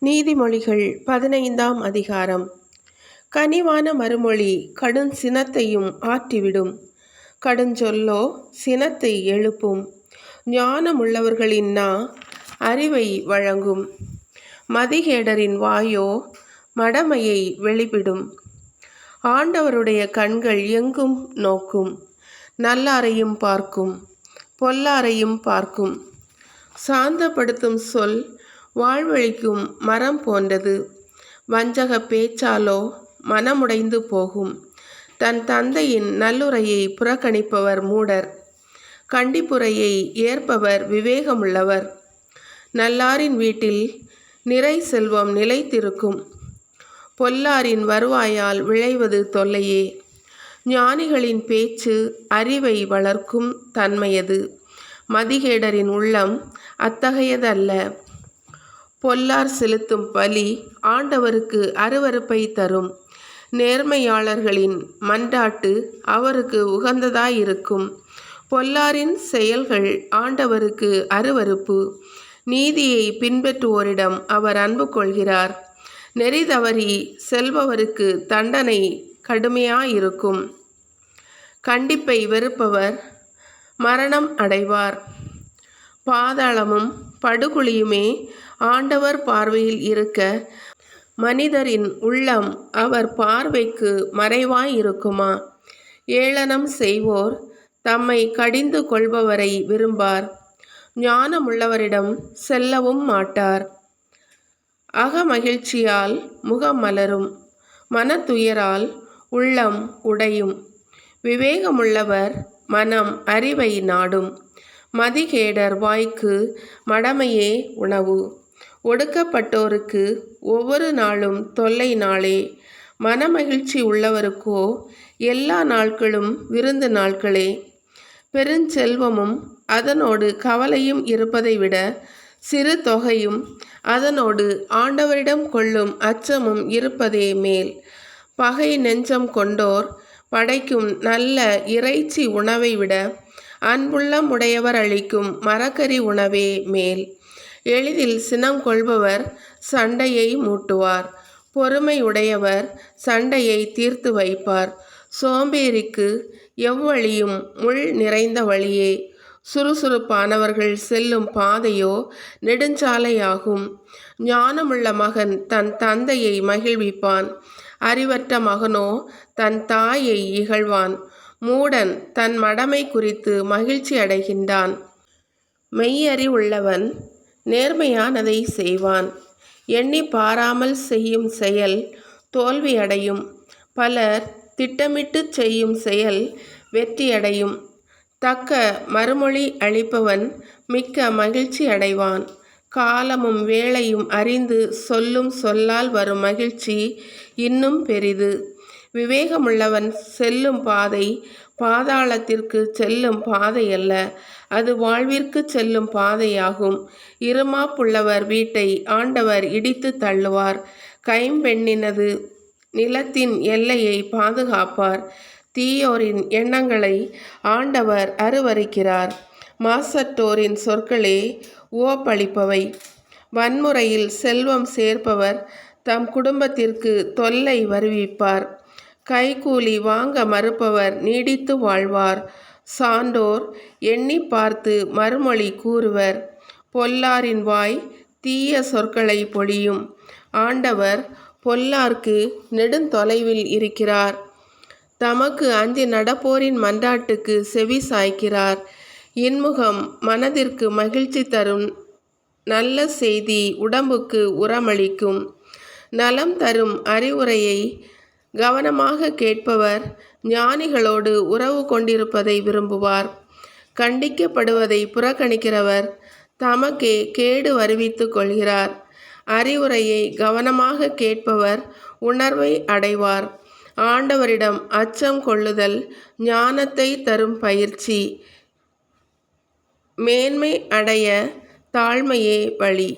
நீதிமொழிகள் 15ஆம் அதிகாரம். கனிவான மறுமொழி கடும் சினத்தையும் ஆற்றிவிடும், கடுஞ்சொல்லோ சினத்தை எழுப்பும். ஞானமுள்ளவர்களின் நா அறிவை வழங்கும், மதிகேடரின் வாயோ மடமையை வெளிவிடும். ஆண்டவருடைய கண்கள் எங்கும் நோக்கும், நல்லாரையும் பார்க்கும் பொல்லாரையும் பார்க்கும். சாந்தப்படுத்தும் சொல் வாழ்வழிக்கும் மரம் போன்றது, வஞ்சக பேச்சாலோ மனமுடைந்து போகும். தன் தந்தையின் நல்லுரையை புறக்கணிப்பவர் மூடர், கண்டிப்புரையை ஏற்பவர் விவேகமுள்ளவர். நல்லாரின் வீட்டில் நிறை செல்வம் நிலைத்திருக்கும், பொல்லாரின் வருவாயால் விளைவது தொல்லையே. ஞானிகளின் பேச்சு அறிவை வளர்க்கும் தன்மையது, மதிகேடரின் உள்ளம் அத்தகையதல்ல. பொல்லார் செலுத்தும் பலி ஆண்டவருக்கு அருவருப்பை தரும், நேர்மையாளர்களின் மன்றாட்டு அவருக்கு உகந்ததாயிருக்கும். பொல்லாரின் செயல்கள் ஆண்டவருக்கு அருவருப்பு, நீதியை பின்பற்றுவோரிடம் அவர் அன்பு கொள்கிறார். நெறி தவறி செல்பவருக்கு தண்டனை கடுமையாயிருக்கும், கண்டிப்பை வெறுப்பவர் மரணம் அடைவார். பாதாளமும் படுகுழியுமே ஆண்டவர் பார்வையில் இருக்க, மனிதரின் உள்ளம் அவர் பார்வைக்கு மறைவாயிருக்குமா? ஏளனம் செய்வோர் தம்மை கடிந்து கொள்பவரை விரும்பார், ஞானமுள்ளவரிடம் செல்லவும் மாட்டார். அகமகிழ்ச்சியால் முகம் மலரும், மனத்துயரால் உள்ளம் உடையும். விவேகமுள்ளவர் மனம் அறிவை நாடும், மதிகேடர் வாய்க்கு மடமையே உணவு. ஒடுக்கப்பட்டோருக்கு ஒவ்வொரு நாளும் தொல்லை நாளே, மனமகிழ்ச்சி உள்ளவருக்கோ எல்லா நாட்களும் விருந்து நாட்களே. பெருஞ்செல்வமும் அதனோடு கவலையும் இருப்பதை விட, சிறு தொகையும் அதனோடு ஆண்டவரிடம் கொள்ளும் அச்சமும் இருப்பதே மேல். பகை நெஞ்சம் கொண்டோர் படைக்கும் நல்ல இறைச்சி உணவை விட, அன்புள்ளம் உடையவர் அளிக்கும் மரக்கறி உணவே மேல். எளிதில் சினம் கொள்பவர் சண்டையை மூட்டுவார், பொறுமை உடையவர் சண்டையை தீர்த்து வைப்பார். சோம்பேறிக்கு எவ்வழியும் முள் நிறைந்த வழியே, சுறுசுறுப்பானவர்கள் செல்லும் பாதையோ நெடுஞ்சாலையாகும். ஞானமுள்ள மகன் தன் தந்தையை மகிழ்விப்பான், அறிவற்ற மகனோ தன் தாயை இகழ்வான். மூடன் தன் மடமை குறித்து மகிழ்ச்சி அடைகின்றான், மெய்யறிவுள்ளவன் நேர்மையானதை செய்வான். எண்ணி பாராமல் செய்யும் செயல் தோல்வியடையும், பலர் திட்டமிட்டு செய்யும் செயல் வெற்றியடையும். தக்க மறுமொழி அளிப்பவன் மிக்க மகிழ்ச்சி அடைவான், காலமும் வேளையும் அறிந்து சொல்லும் சொல்லால் வரும் மகிழ்ச்சி இன்னும் பெரிது. விவேகமுள்ளவன் செல்லும் பாதை பாதாளத்திற்கு செல்லும் பாதையல்ல, அது வாழ்விற்கு செல்லும் பாதையாகும். இருமாப்புள்ளவர் வீட்டை ஆண்டவர் இடித்து தள்ளுவார், கைம்பெண்ணினது நிலத்தின் எல்லையை பாதுகாப்பார். தீயோரின் எண்ணங்களை ஆண்டவர் அருவருக்கிறார், மாசற்றோரின் சொற்களே உவப்பளிப்பவை. வன்முறையில் செல்வம் சேர்ப்பவர் தம் குடும்பத்திற்கு தொல்லை வருவிப்பார், கைக்கூலி வாங்க மறுப்பவர் நீடித்து வாழ்வார். சான்றோர் எண்ணி பார்த்து மறுமொழி கூறுவர், பொல்லாரின் வாய் தீய சொற்களை பொழியும். ஆண்டவர் பொல்லார்க்கு நெடுந்தொலைவில் இருக்கிறார், தமக்கு அஞ்சி நடப்போரின் மன்றாட்டுக்கு செவி சாய்க்கிறார். இன்முகம் மனதிற்கு மகிழ்ச்சி தரும், நல்ல செய்தி உடம்புக்கு உரமளிக்கும். நலம் தரும் அறிவுரையை கவனமாக கேட்பவர் ஞானிகளோடு உறவு கொண்டிருப்பதை விரும்புவார். கண்டிக்கப்படுவதை புறக்கணிக்கிறவர் தமக்கே கேடு வருவித்து கொள்கிறார். அறிவுரையை கவனமாக கேட்பவர் உணர்வை அடைவார். ஆண்டவரிடம் அச்சம் கொள்ளுதல் ஞானத்தை தரும் பயிற்சி, மேன்மை அடைய தாழ்மையே வழி.